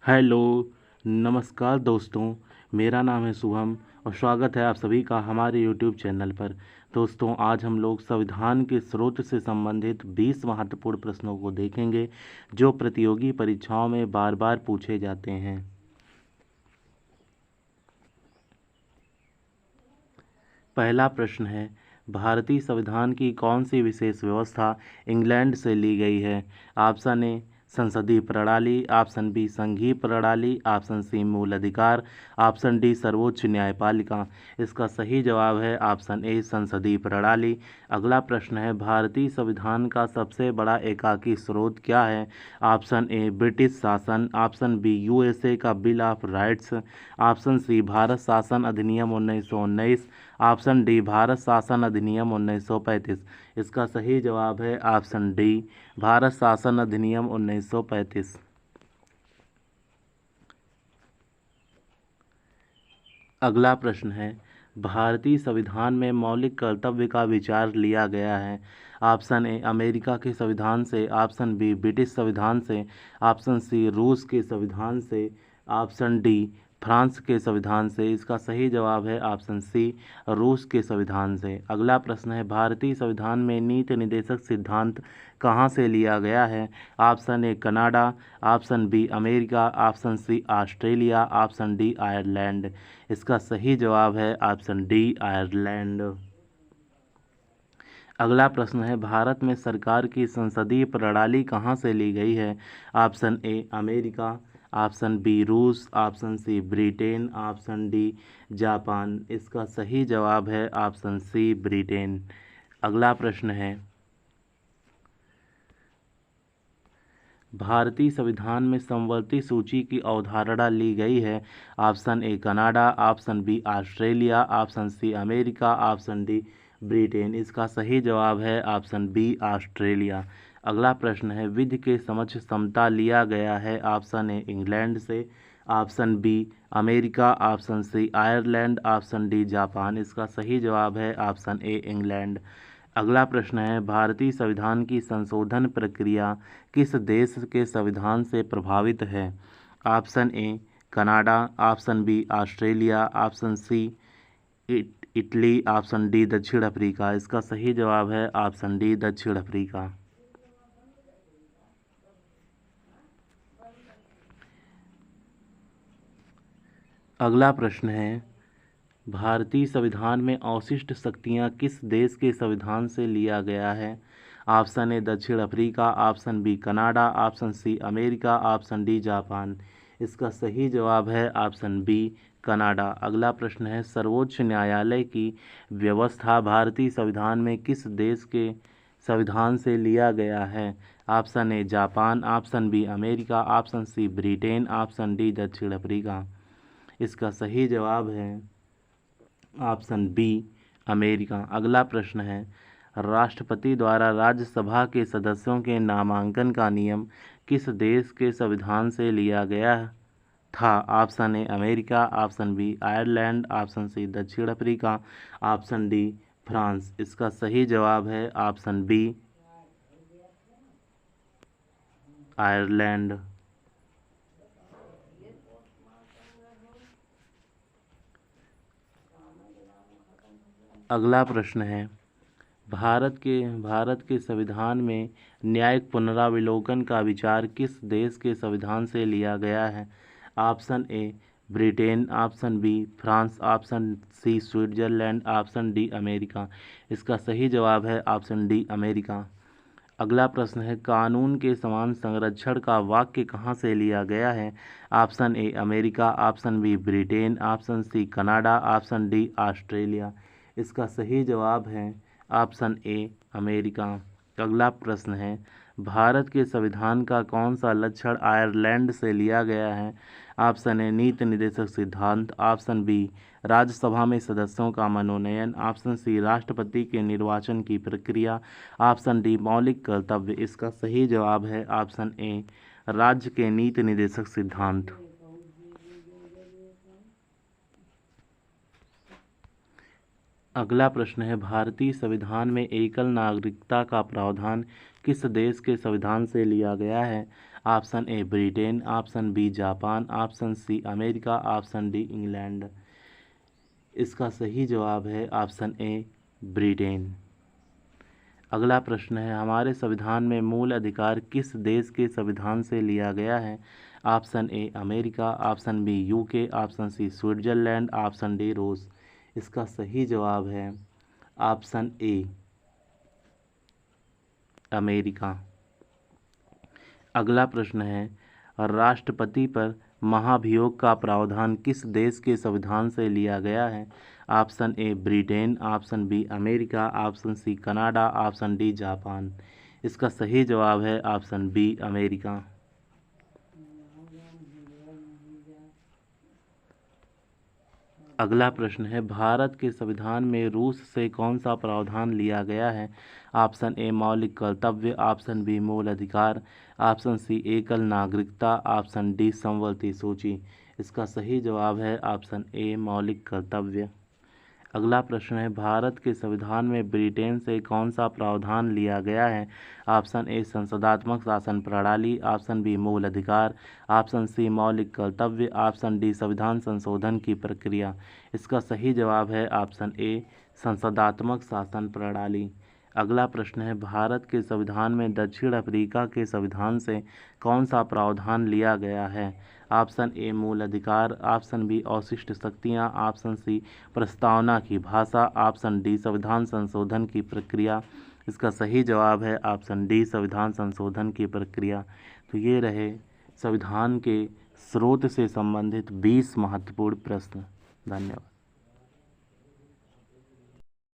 Hello, नमस्कार दोस्तों। मेरा नाम है शुभम और स्वागत है आप सभी का हमारे यूट्यूब चैनल पर। दोस्तों, आज हम लोग संविधान के स्रोत से संबंधित 20 महत्वपूर्ण प्रश्नों को देखेंगे जो प्रतियोगी परीक्षाओं में बार बार पूछे जाते हैं। पहला प्रश्न है, भारतीय संविधान की कौन सी विशेष व्यवस्था इंग्लैंड से ली गई है? ऑप्शन ए संसदीय प्रणाली, ऑप्शन बी संघीय प्रणाली, ऑप्शन सी मूल अधिकार, ऑप्शन डी सर्वोच्च न्यायपालिका। इसका सही जवाब है ऑप्शन ए संसदीय प्रणाली। अगला प्रश्न है, भारतीय संविधान का सबसे बड़ा एकाकी स्रोत क्या है? ऑप्शन ए ब्रिटिश शासन, ऑप्शन बी यूएसए का bill of rights, option C Bharat शासन अधिनियम 1919, ऑप्शन डी भारत शासन अधिनियम 1935। इसका सही जवाब है ऑप्शन डी भारत शासन अधिनियम 1935। अगला प्रश्न है, भारतीय संविधान में मौलिक कर्तव्य का विचार लिया गया है। ऑप्शन ए अमेरिका के संविधान से, ऑप्शन बी ब्रिटिश संविधान से, ऑप्शन सी रूस के संविधान से, ऑप्शन डी फ्रांस के संविधान से। इसका सही जवाब है ऑप्शन सी रूस के संविधान से। अगला प्रश्न है, भारतीय संविधान में नीति निर्देशक सिद्धांत कहाँ से लिया गया है? Option A Canada, option B America, option C Australia, option D Ireland. इसका सही जवाब है ऑप्शन डी आयरलैंड। अगला प्रश्न है, भारत में सरकार की संसदीय प्रणाली कहाँ से ली गई है? Option A America, option B रूस, option C Britain, option D Japan. इसका सही जवाब है ऑप्शन सी ब्रिटेन। अगला प्रश्न है, भारतीय संविधान में समवर्ती सूची की अवधारणा ली गई है। Option A Canada, option B Australia, option C America, option D Britain. इसका सही जवाब है ऑप्शन बी ऑस्ट्रेलिया। अगला प्रश्न है, विधि के समक्ष समता लिया गया है। ऑप्शन ए इंग्लैंड से, option B America, option C Ireland, option D Japan. इसका सही जवाब है ऑप्शन ए इंग्लैंड। अगला प्रश्न है, भारतीय संविधान की संशोधन प्रक्रिया किस देश के संविधान से प्रभावित है? Option A Canada, option B Australia, option C Italy, option D दक्षिण अफ्रीका। इसका सही जवाब है ऑप्शन डी दक्षिण अफ्रीका। अगला प्रश्न है, भारतीय संविधान में अवशिष्ट शक्तियाँ किस देश के संविधान से लिया गया है? ऑप्शन ए दक्षिण Africa, option B Canada, option C America, option D Japan. इसका सही जवाब है ऑप्शन बी कनाडा। अगला प्रश्न है, सर्वोच्च न्यायालय की व्यवस्था भारतीय संविधान में किस देश के संविधान से लिया गया है? Option A Japan, option B America, option C Britain, option D दक्षिण अफ्रीका। इसका सही जवाब है ऑप्शन बी अमेरिका। अगला प्रश्न है, राष्ट्रपति द्वारा राज्यसभा के सदस्यों के नामांकन का नियम किस देश के संविधान से लिया गया था? Option A America, option B Ireland, option C दक्षिण अफ्रीका, ऑप्शन डी फ्रांस। इसका सही जवाब है ऑप्शन बी आयरलैंड। अगला प्रश्न है, भारत के संविधान में न्यायिक पुनरावलोकन का विचार किस देश के संविधान से लिया गया है? Option A Britain, option B France, option C Switzerland, option D America. इसका सही जवाब है ऑप्शन डी अमेरिका। अगला प्रश्न है, कानून के समान संरक्षण का वाक्य कहाँ से लिया गया है? Option A America, option B Britain, option C Canada, option D Australia. इसका सही जवाब है ऑप्शन ए अमेरिका। अगला प्रश्न है, भारत के संविधान का कौन सा लक्षण आयरलैंड से लिया गया है? ऑप्शन ए नीति निर्देशक सिद्धांत, ऑप्शन बी राज्यसभा में सदस्यों का मनोनयन, ऑप्शन सी राष्ट्रपति के निर्वाचन की प्रक्रिया, ऑप्शन डी मौलिक कर्तव्य। इसका सही जवाब है ऑप्शन ए राज्य के नीति निर्देशक सिद्धांत। अगला प्रश्न है, भारतीय संविधान में एकल नागरिकता का प्रावधान किस देश के संविधान से लिया गया है? Option A Britain, option B Japan, option C America, option D England. इसका सही जवाब है ऑप्शन ए ब्रिटेन। अगला प्रश्न है, हमारे संविधान में मूल अधिकार किस देश के संविधान से लिया गया है? Option A America, option B UK, option C Switzerland, option D Russia. इसका सही जवाब है ऑप्शन ए अमेरिका। अगला प्रश्न है, राष्ट्रपति पर महाभियोग का प्रावधान किस देश के संविधान से लिया गया है? Option A Britain, option B America, option C Canada, option D Japan. इसका सही जवाब है ऑप्शन बी अमेरिका। अगला प्रश्न है, भारत के संविधान में रूस से कौन सा प्रावधान लिया गया है? ऑप्शन ए मौलिक कर्तव्य, ऑप्शन बी मूल अधिकार, ऑप्शन सी एकल नागरिकता, ऑप्शन डी समवर्ती सूची। इसका सही जवाब है ऑप्शन ए मौलिक कर्तव्य। अगला प्रश्न है, भारत के संविधान में ब्रिटेन से कौन सा प्रावधान लिया गया है? ऑप्शन ए संसदात्मक शासन प्रणाली, ऑप्शन बी मूल अधिकार, ऑप्शन सी मौलिक कर्तव्य, ऑप्शन डी संविधान संशोधन की प्रक्रिया। इसका सही जवाब है ऑप्शन ए संसदात्मक शासन प्रणाली। अगला प्रश्न है, भारत के संविधान में दक्षिण अफ्रीका के संविधान से कौन सा प्रावधान लिया गया है? ऑप्शन ए मूल अधिकार, ऑप्शन बी अवशिष्ट शक्तियाँ, ऑप्शन सी प्रस्तावना की भाषा, ऑप्शन डी संविधान संशोधन की प्रक्रिया। इसका सही जवाब है ऑप्शन डी संविधान संशोधन की प्रक्रिया। तो ये रहे संविधान के स्रोत से संबंधित 20 महत्वपूर्ण प्रश्न। धन्यवाद।